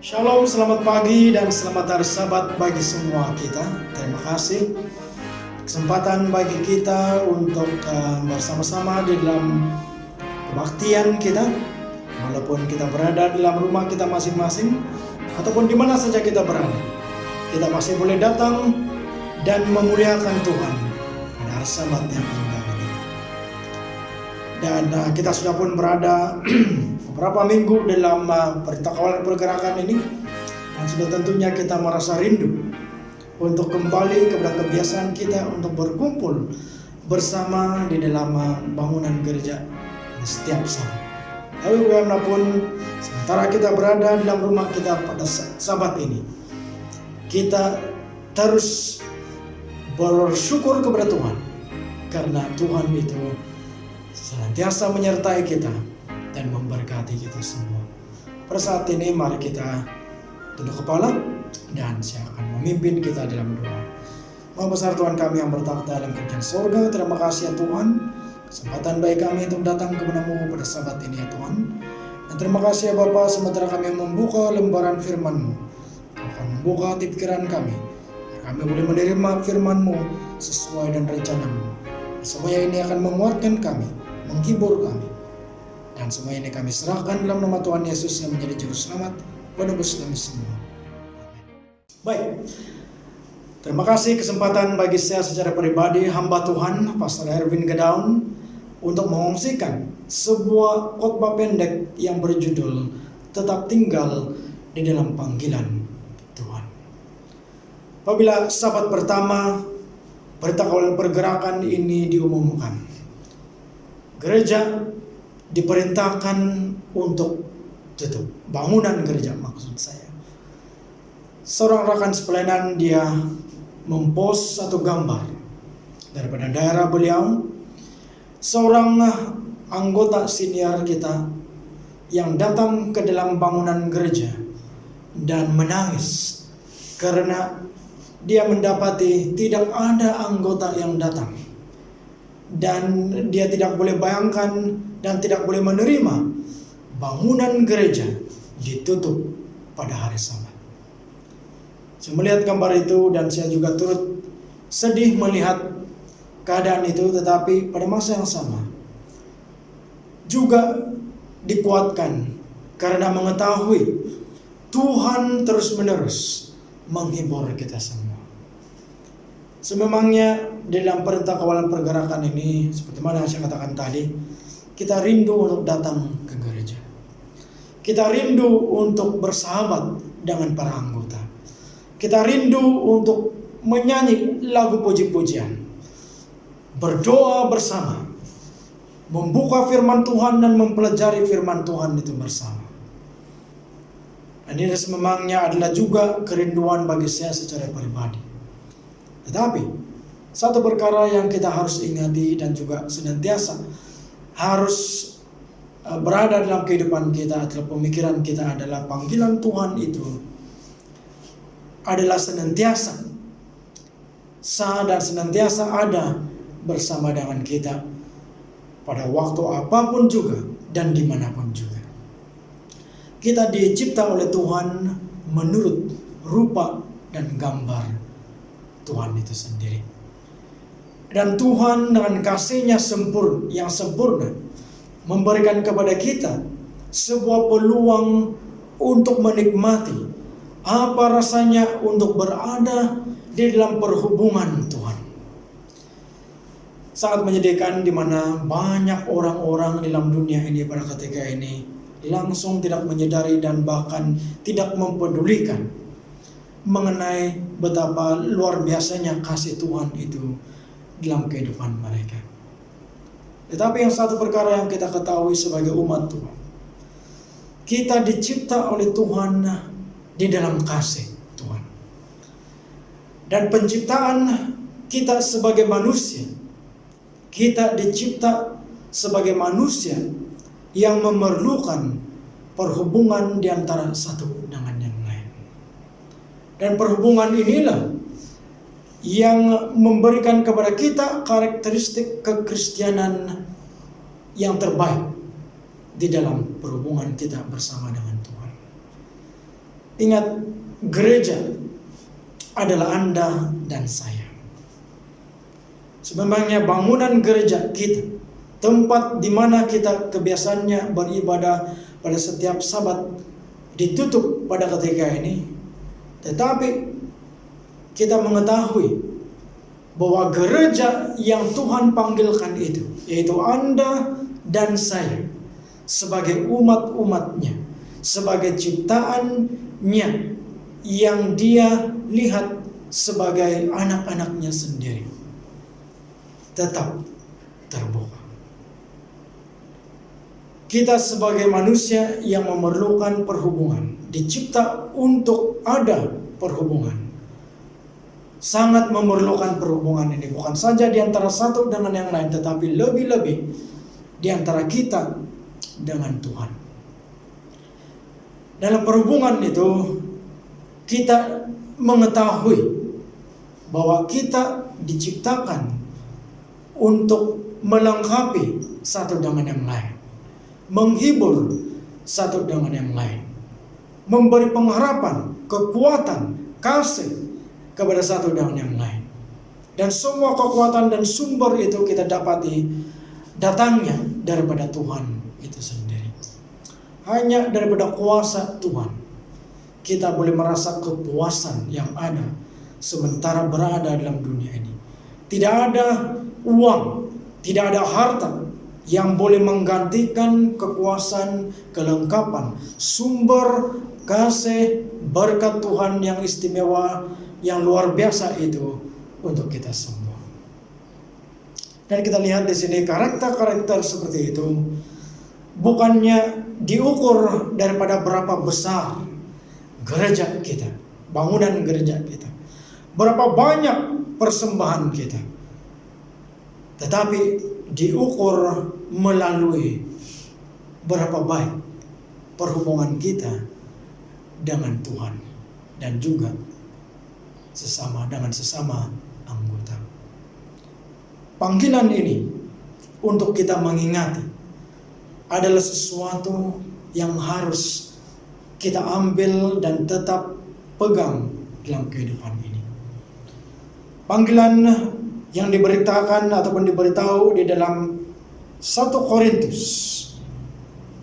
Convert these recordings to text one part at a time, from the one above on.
Shalom, selamat pagi dan selamat hari Sabat bagi semua kita. Terima kasih kesempatan bagi kita untuk bersama-sama di dalam kebaktian kita. Walaupun kita berada dalam rumah kita masing-masing ataupun di mana saja kita berada, kita masih boleh datang dan memuliakan Tuhan pada hari Sabat yang indah ini. Dan kita sudah pun berada beberapa minggu dalam Perintah Kawalan Pergerakan ini, dan sudah tentunya kita merasa rindu untuk kembali kepada kebiasaan kita untuk berkumpul bersama di dalam bangunan gereja setiap Sabat. Lalu bagaimanapun sementara kita berada dalam rumah kita pada Sabat ini, kita terus bersyukur kepada Tuhan karena Tuhan itu senantiasa menyertai kita dan memberkati kita semua. Pada saat ini mari kita tunduk kepala dan saya akan memimpin kita dalam doa. Maha besar Tuhan kami yang bertakhta dalam kerajaan surga, terima kasih ya Tuhan, kesempatan baik kami untuk datang kepada-Mu pada Sabat ini ya Tuhan. Dan terima kasih ya Bapa, sementara kami membuka lembaran firman-Mu, Kau akan membuka hati pikiran kami, agar kami boleh menerima firman-Mu sesuai dan rencana-Mu. Semuanya ini akan menguatkan kami, menghibur kami. Dan semua ini kami serahkan dalam nama Tuhan Yesus yang menjadi juru selamat penebus kami semua. Amin. Baik, terima kasih kesempatan bagi saya secara pribadi, hamba Tuhan, Pastor Erwin Gedaun, untuk mengungsikan sebuah khotbah pendek yang berjudul Tetap Tinggal di Dalam Panggilan Tuhan. Apabila Sabat pertama Perintah Kawalan Pergerakan ini diumumkan, gereja diperintahkan untuk tutup. Bangunan gereja maksud saya. Seorang rekan sepelayanan dia mempost satu gambar daripada daerah beliau. Seorang anggota senior kita yang datang ke dalam bangunan gereja dan menangis karena dia mendapati tidak ada anggota yang datang. Dan dia tidak boleh bayangkan dan tidak boleh menerima bangunan gereja ditutup pada hari Sabat. Saya melihat gambar itu dan saya juga turut sedih melihat keadaan itu, tetapi pada masa yang sama juga dikuatkan karena mengetahui Tuhan terus-menerus menghibur kita semua. Sememangnya dalam Perintah Kawalan Pergerakan ini, seperti mana saya katakan tadi, kita rindu untuk datang ke gereja. Kita rindu untuk bersahabat dengan para anggota. Kita rindu untuk menyanyi lagu puji-pujian, berdoa bersama, membuka firman Tuhan dan mempelajari firman Tuhan itu bersama. Dan ini sememangnya adalah juga kerinduan bagi saya secara pribadi. Tetapi satu perkara yang kita harus ingati dan juga senantiasa harus berada dalam kehidupan kita adalah pemikiran kita adalah panggilan Tuhan itu adalah senantiasa sah dan senantiasa ada bersama dengan kita pada waktu apapun juga dan dimanapun juga. Kita dicipta oleh Tuhan menurut rupa dan gambar Tuhan itu sendiri. Dan Tuhan dengan kasih-Nya yang sempurna memberikan kepada kita sebuah peluang untuk menikmati apa rasanya untuk berada di dalam perhubungan Tuhan. Sangat menyedihkan di mana banyak orang-orang dalam dunia ini pada ketika ini langsung tidak menyadari dan bahkan tidak mempedulikan mengenai betapa luar biasanya kasih Tuhan itu dalam kehidupan mereka. Tetapi yang satu perkara yang kita ketahui sebagai umat Tuhan, kita dicipta oleh Tuhan di dalam kasih Tuhan. Dan penciptaan kita sebagai manusia, kita dicipta sebagai manusia yang memerlukan perhubungan di antara satu dengan yang lain. Dan perhubungan inilah yang memberikan kepada kita karakteristik kekristenan yang terbaik di dalam perhubungan kita bersama dengan Tuhan. Ingat, gereja adalah Anda dan saya. Sebenarnya bangunan gereja kita, tempat di mana kita kebiasaannya beribadah pada setiap Sabat, ditutup pada ketika ini. Tetapi kita mengetahui bahwa gereja yang Tuhan panggilkan itu, yaitu Anda dan saya, sebagai umat-umatnya, sebagai ciptaannya yang Dia lihat sebagai anak-anaknya sendiri, tetap terbuka. Kita sebagai manusia yang memerlukan perhubungan, dicipta untuk ada perhubungan. Sangat memerlukan perhubungan ini, bukan saja di antara satu dengan yang lain, tetapi lebih-lebih di antara kita dengan Tuhan. Dalam perhubungan itu, kita mengetahui bahwa kita diciptakan untuk melengkapi satu dengan yang lain, menghibur satu dengan yang lain, memberi pengharapan, kekuatan, kasih kepada satu dengan yang lain. Dan semua kekuatan dan sumber itu kita dapati datangnya daripada Tuhan itu sendiri. Hanya daripada kuasa Tuhan kita boleh merasa kepuasan yang ada sementara berada dalam dunia ini. Tidak ada uang, tidak ada harta yang boleh menggantikan kekuasaan, kelengkapan, sumber kasih, berkat Tuhan yang istimewa, yang luar biasa itu untuk kita semua. Dan kita lihat di sini karakter-karakter seperti itu bukannya diukur daripada berapa besar gereja kita, bangunan gereja kita, berapa banyak persembahan kita, tetapi diukur melalui berapa baik perhubungan kita dengan Tuhan dan juga dengan sesama anggota. Panggilan ini untuk kita mengingati adalah sesuatu yang harus kita ambil dan tetap pegang dalam kehidupan ini. Panggilan yang diberitakan ataupun diberitahu di dalam 1 Korintus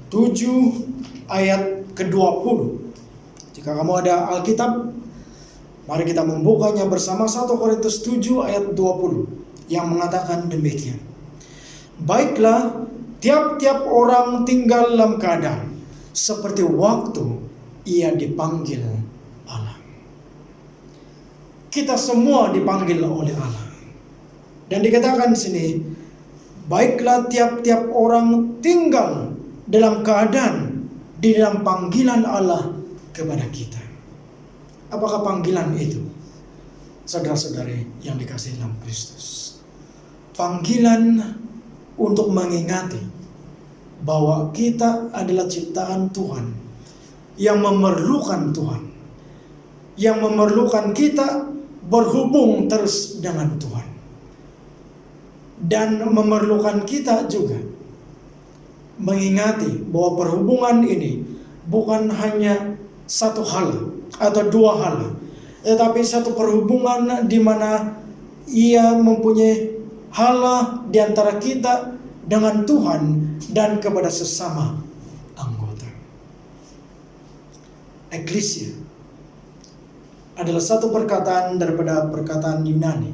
7 ayat ke-20. Jika kamu ada Alkitab, mari kita membukanya bersama. 1 Korintus 7 ayat 20 yang mengatakan demikian. Baiklah, tiap-tiap orang tinggal dalam keadaan seperti waktu ia dipanggil Allah. Kita semua dipanggil oleh Allah. Dan dikatakan di sini, baiklah tiap-tiap orang tinggal dalam keadaan di dalam panggilan Allah kepada kita. Apakah panggilan itu, saudara-saudari yang dikasihi dalam Kristus? Panggilan untuk mengingati bahwa kita adalah ciptaan Tuhan yang memerlukan Tuhan, yang memerlukan kita berhubung terus dengan Tuhan, dan memerlukan kita juga mengingati bahwa perhubungan ini bukan hanya satu hal atau dua hal, tetapi satu perhubungan di mana ia mempunyai hal di antara kita dengan Tuhan dan kepada sesama anggota. Eklesia adalah satu perkataan daripada perkataan Yunani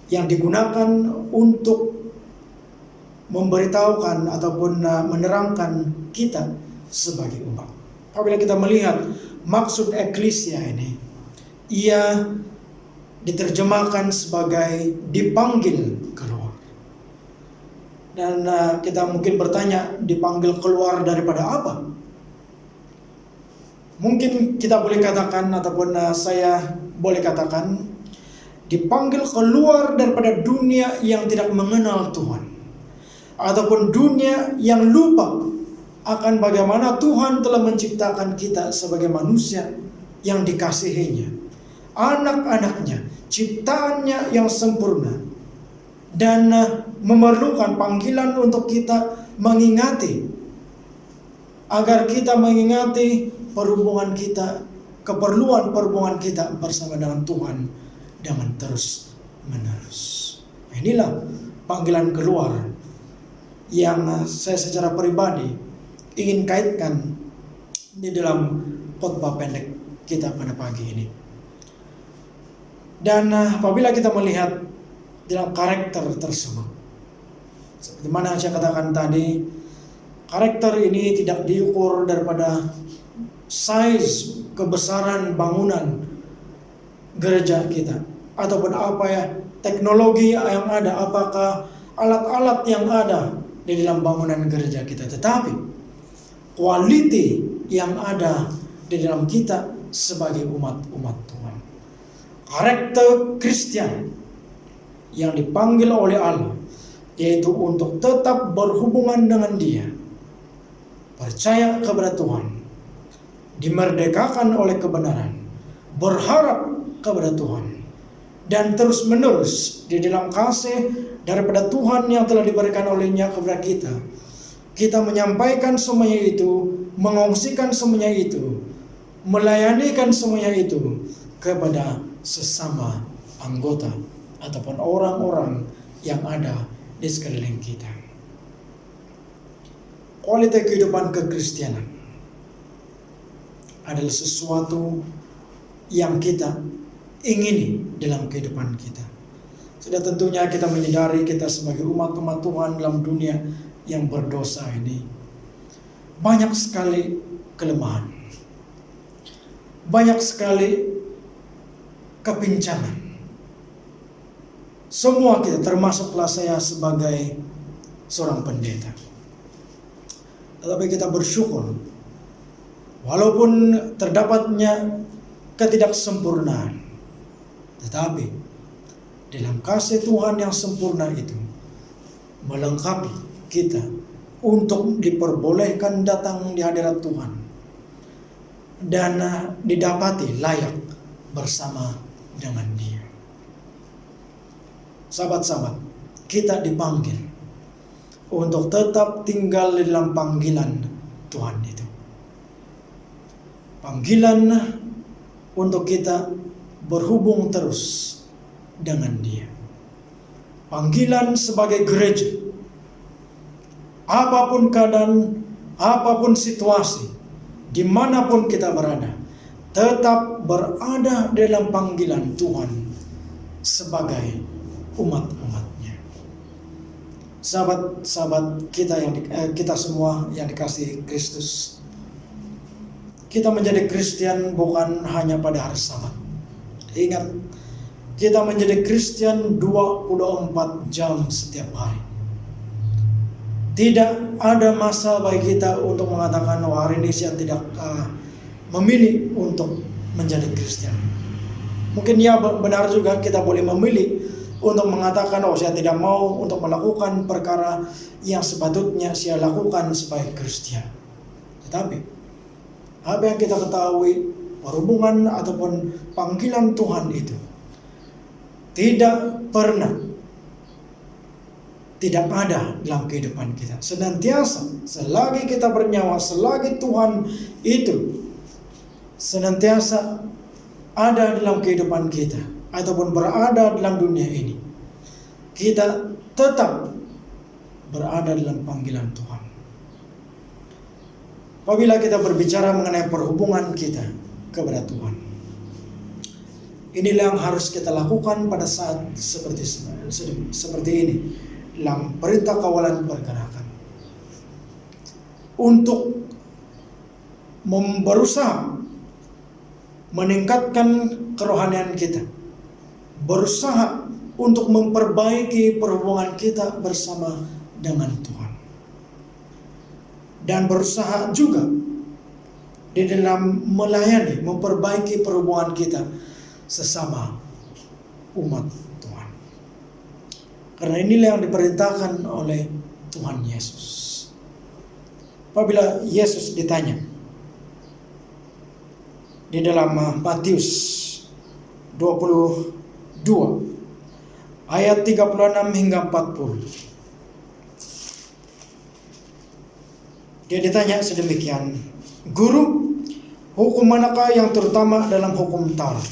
yang digunakan untuk memberitahukan ataupun menerangkan kita sebagai umat. Apabila kita melihat maksud eklesia ini, ia diterjemahkan sebagai dipanggil keluar. Dan kita mungkin bertanya, dipanggil keluar daripada apa? Mungkin kita boleh katakan ataupun saya boleh katakan, dipanggil keluar daripada dunia yang tidak mengenal Tuhan, ataupun dunia yang lupa akan bagaimana Tuhan telah menciptakan kita sebagai manusia yang dikasihinya, anak-anaknya, ciptaannya yang sempurna, dan memerlukan panggilan untuk kita mengingati agar kita mengingati perhubungan kita, keperluan perhubungan kita bersama dengan Tuhan dengan terus menerus. Inilah panggilan keluar yang saya secara pribadi ingin kaitkan di dalam khotbah pendek kita pada pagi ini. Dan apabila kita melihat dalam karakter tersebut, seperti mana saya katakan tadi, karakter ini tidak diukur daripada size kebesaran bangunan gereja kita ataupun teknologi yang ada, apakah alat-alat yang ada di dalam bangunan gereja kita, tetapi quality yang ada di dalam kita sebagai umat Tuhan. Karakter Kristen yang dipanggil oleh Allah, yaitu untuk tetap berhubungan dengan Dia, percaya kepada Tuhan, dimerdekakan oleh kebenaran, berharap kepada Tuhan, dan terus menerus di dalam kasih daripada Tuhan yang telah diberikan olehnya kepada kita. Kita menyampaikan semuanya itu, mengongsikan semuanya itu, melayanikan semuanya itu kepada sesama anggota ataupun orang-orang yang ada di sekeliling kita. Kualitas kehidupan kekristenan adalah sesuatu yang kita ingini dalam kehidupan kita. Sudah tentunya kita menyadari kita sebagai umat-umat Tuhan dalam dunia yang berdosa ini banyak sekali kelemahan, banyak sekali kepincangan. Semua kita, termasuklah saya sebagai seorang pendeta. Tetapi kita bersyukur, walaupun terdapatnya ketidaksempurnaan, tetapi dalam kasih Tuhan yang sempurna itu melengkapi kita untuk diperbolehkan datang di hadirat Tuhan dan didapati layak bersama dengan Dia. Sahabat-sahabat, kita dipanggil untuk tetap tinggal di dalam panggilan Tuhan itu. Panggilan untuk kita berhubung terus dengan Dia. Panggilan sebagai gereja. Apapun keadaan, apapun situasi, dimanapun kita berada, tetap berada dalam panggilan Tuhan sebagai umat-umatnya. Sahabat-sahabat kita semua yang dikasihi Kristus, kita menjadi Kristen bukan hanya pada hari Sabat. Ingat, kita menjadi Kristen 24 jam setiap hari. Tidak ada masa bagi kita untuk mengatakan, hari ini saya tidak memilih untuk menjadi Kristen. Mungkin ya benar juga kita boleh memilih untuk mengatakan, saya tidak mau untuk melakukan perkara yang sepatutnya saya lakukan sebagai Kristen. Tetapi apa yang kita ketahui, perhubungan ataupun panggilan Tuhan itu tidak pernah tidak ada dalam kehidupan kita. Senantiasa, selagi kita bernyawa, selagi Tuhan itu senantiasa ada dalam kehidupan kita ataupun berada dalam dunia ini, kita tetap berada dalam panggilan Tuhan. Apabila kita berbicara mengenai perhubungan kita kepada Tuhan, inilah yang harus kita lakukan pada saat seperti ini dalam perintah kawalan pergerakan, untuk berusaha meningkatkan kerohanian kita, berusaha untuk memperbaiki perhubungan kita bersama dengan Tuhan, dan berusaha juga di dalam melayani, memperbaiki perhubungan kita sesama umat Tuhan. Karena inilah yang diperintahkan oleh Tuhan Yesus. Apabila Yesus ditanya di dalam Matius 22 ayat 36 hingga 40. Dia ditanya sedemikian, "Guru, hukum manakah yang terutama dalam hukum Taurat?"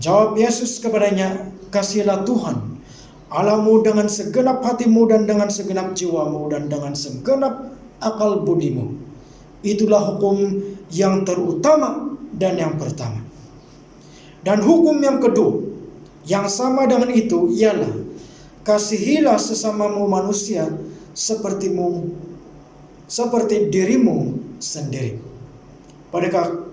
Jawab Yesus kepadanya, "Kasihilah Tuhan Allahmu dengan segenap hatimu dan dengan segenap jiwamu dan dengan segenap akal budimu. Itulah hukum yang terutama dan yang pertama. Dan hukum yang kedua, yang sama dengan itu ialah, kasihilah sesamamu manusia seperti dirimu sendiri.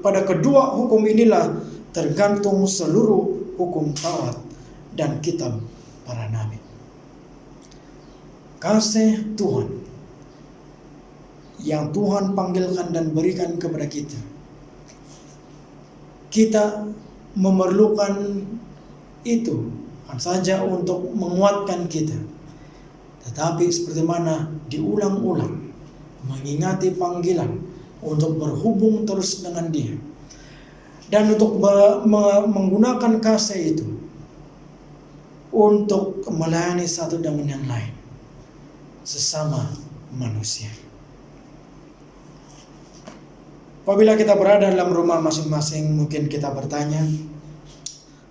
Pada kedua hukum inilah tergantung seluruh hukum Taurat dan kitab para nabi." Kasih Tuhan yang Tuhan panggilkan dan berikan kepada kita. Kita memerlukan itu bukan saja untuk menguatkan kita, tetapi seperti mana diulang-ulang mengingati panggilan untuk berhubung terus dengan Dia, dan untuk menggunakan kasih itu untuk melayani satu dengan yang lain, sesama manusia. Apabila kita berada dalam rumah masing-masing, mungkin kita bertanya,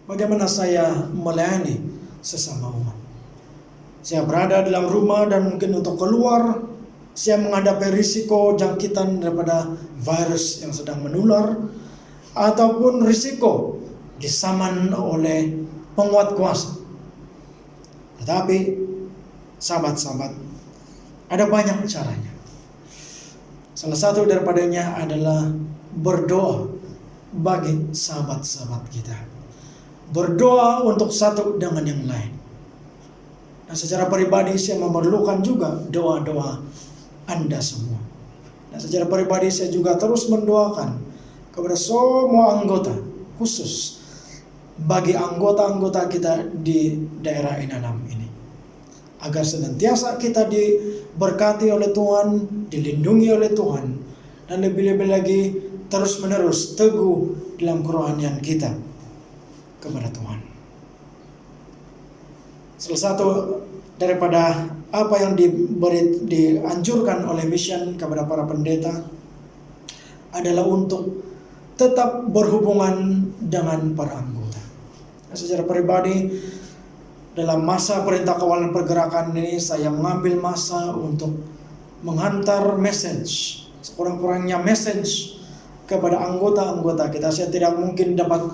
bagaimana saya melayani sesama umat? Saya berada dalam rumah dan mungkin untuk keluar, saya menghadapi risiko jangkitan daripada virus yang sedang menular, ataupun risiko disaman oleh penguat kuasa. Tetapi sahabat-sahabat, ada banyak caranya. Salah satu daripadanya adalah berdoa bagi sahabat-sahabat kita. Berdoa untuk satu dengan yang lain. Nah, secara pribadi saya memerlukan juga doa-doa Anda semua. Nah, secara pribadi saya juga terus mendoakan kepada semua anggota, khusus bagi anggota-anggota kita di daerah Inanam ini, agar senantiasa kita diberkati oleh Tuhan, dilindungi oleh Tuhan, dan lebih-lebih lagi terus-menerus teguh dalam kerohanian kita kepada Tuhan. Salah satu daripada apa yang dianjurkan oleh mission kepada para pendeta adalah untuk tetap berhubungan dengan para anggota. Secara pribadi, dalam masa perintah kawalan pergerakan ini, saya mengambil masa untuk menghantar message, sekurang-kurangnya message kepada anggota-anggota kita. Saya tidak mungkin dapat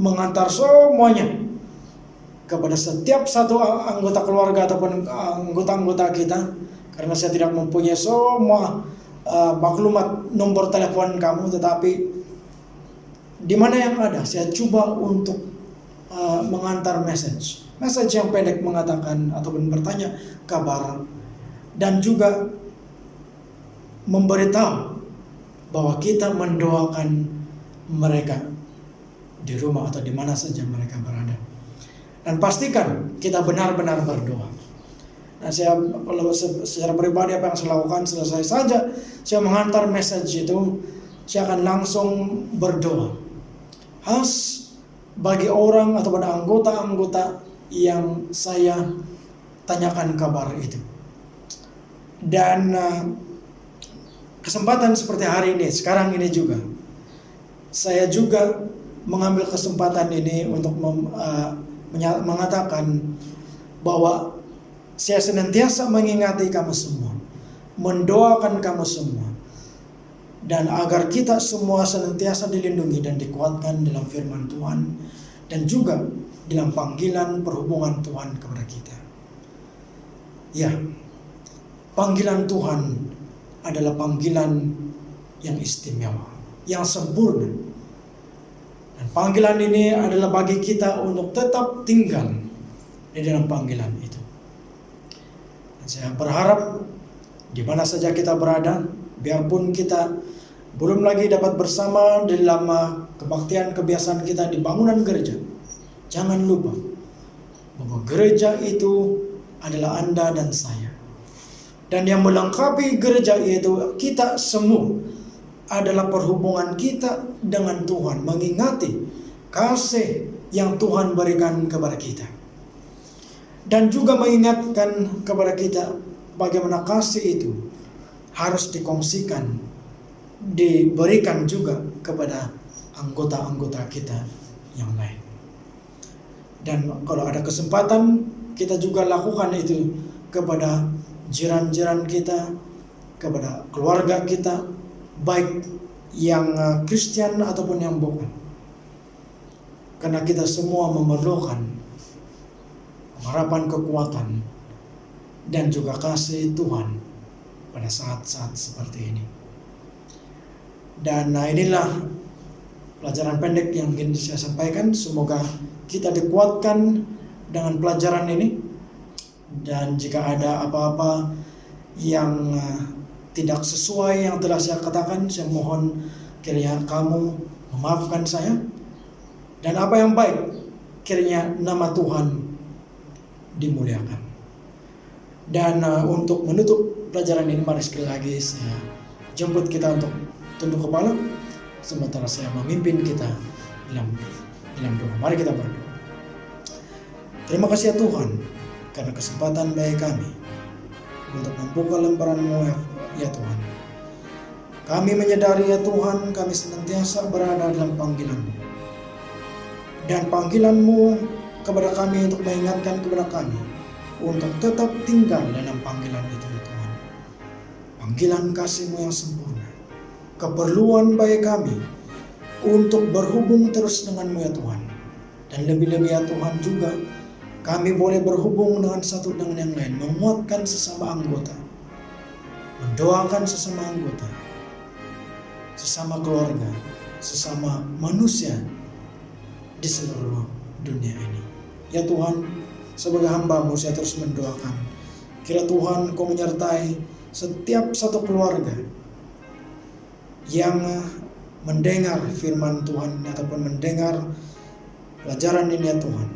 mengantar semuanya kepada setiap satu anggota keluarga ataupun anggota-anggota kita, karena saya tidak mempunyai semua maklumat nomor telepon kamu, tetapi di mana yang ada, saya coba untuk mengantar message yang pendek, mengatakan ataupun bertanya kabar, dan juga memberitahu bahwa kita mendoakan mereka di rumah atau di mana saja mereka berada, dan pastikan kita benar-benar berdoa. Nah, saya kalau secara pribadi apa yang saya lakukan, selesai saja saya menghantar message itu, saya akan langsung berdoa khas bagi orang ataupun anggota-anggota yang saya tanyakan kabar itu. Dan kesempatan seperti hari ini, sekarang ini juga, saya juga mengambil kesempatan ini untuk mengatakan bahwa saya senantiasa mengingati kamu semua, mendoakan kamu semua, dan agar kita semua senantiasa dilindungi dan dikuatkan dalam firman Tuhan, dan juga dalam panggilan perhubungan Tuhan kepada kita. Ya, panggilan Tuhan adalah panggilan yang istimewa, yang sempurna. Dan panggilan ini adalah bagi kita untuk tetap tinggal di dalam panggilan itu. Dan saya berharap di mana saja kita berada, biarpun kita belum lagi dapat bersama dalam kebaktian kebiasaan kita di bangunan gereja, jangan lupa bahwa gereja itu adalah Anda dan saya. Dan yang melengkapi gereja itu kita semua adalah perhubungan kita dengan Tuhan, mengingati kasih yang Tuhan berikan kepada kita, dan juga mengingatkan kepada kita bagaimana kasih itu harus dikongsikan, diberikan juga kepada anggota-anggota kita yang lain. Dan kalau ada kesempatan, kita juga lakukan itu kepada jiran-jiran kita, kepada keluarga kita, baik yang Kristen ataupun yang bukan. Karena kita semua memerlukan harapan, kekuatan, dan juga kasih Tuhan pada saat-saat seperti ini. Dan inilah pelajaran pendek yang ingin saya sampaikan. Semoga kita dikuatkan dengan pelajaran ini. Dan jika ada apa-apa yang tidak sesuai yang telah saya katakan, saya mohon kiranya kamu memaafkan saya. Dan apa yang baik, kiranya nama Tuhan dimuliakan. Dan untuk menutup pelajaran ini, mari sekali lagi saya jemput kita untuk tunduk kepala sementara saya memimpin kita dalam doa. Mari kita berdoa. Terima kasih ya Tuhan, karena kesempatan bagi kami untuk membuka lembaran-Mu ya Tuhan. Kami menyadari ya Tuhan, kami senantiasa berada dalam panggilan-Mu. Dan panggilan-Mu kepada kami untuk mengingatkan kepada kami untuk tetap tinggal dalam panggilan itu ya Tuhan. Panggilan kasih-Mu yang sempurna, keperluan bagi kami untuk berhubung terus dengan-Mu ya Tuhan. Dan lebih-lebih ya Tuhan juga, kami boleh berhubung dengan satu dengan yang lain, menguatkan sesama anggota, mendoakan sesama anggota, sesama keluarga, sesama manusia di seluruh dunia ini. Ya Tuhan, sebagai hamba-Mu saya terus mendoakan, kira Tuhan Kau menyertai setiap satu keluarga yang mendengar firman Tuhan ataupun mendengar pelajaran ini ya Tuhan.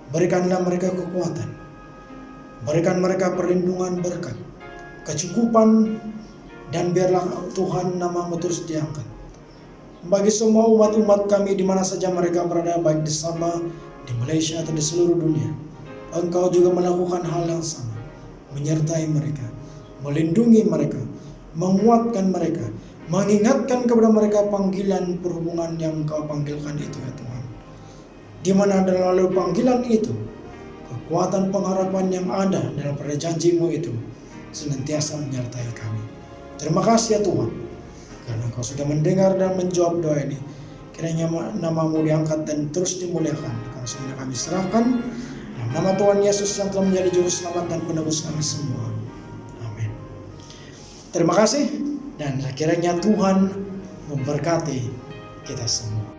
Berikanlah mereka kekuatan, berikan mereka perlindungan, berkat, kecukupan, dan biarlah Tuhan nama-Mu terus diangkat bagi semua umat-umat kami di mana saja mereka berada, baik di Sabah, di Malaysia atau di seluruh dunia. Engkau juga melakukan hal yang sama, menyertai mereka, melindungi mereka, menguatkan mereka, mengingatkan kepada mereka panggilan perhubungan yang Engkau panggilkan itu ya Tuhan. Di mana dalam lalu panggilan itu, kekuatan pengharapan yang ada dalam janji-Mu itu senantiasa menyertai kami. Terima kasih ya Tuhan, karena Engkau sudah mendengar dan menjawab doa ini. Kiranya nama-Mu diangkat dan terus dimuliakan. Karena sudah kami serahkan dalam nama Tuhan Yesus yang telah menjadi juru selamat dan penebus kami semua. Amin. Terima kasih, dan kiranya Tuhan memberkati kita semua.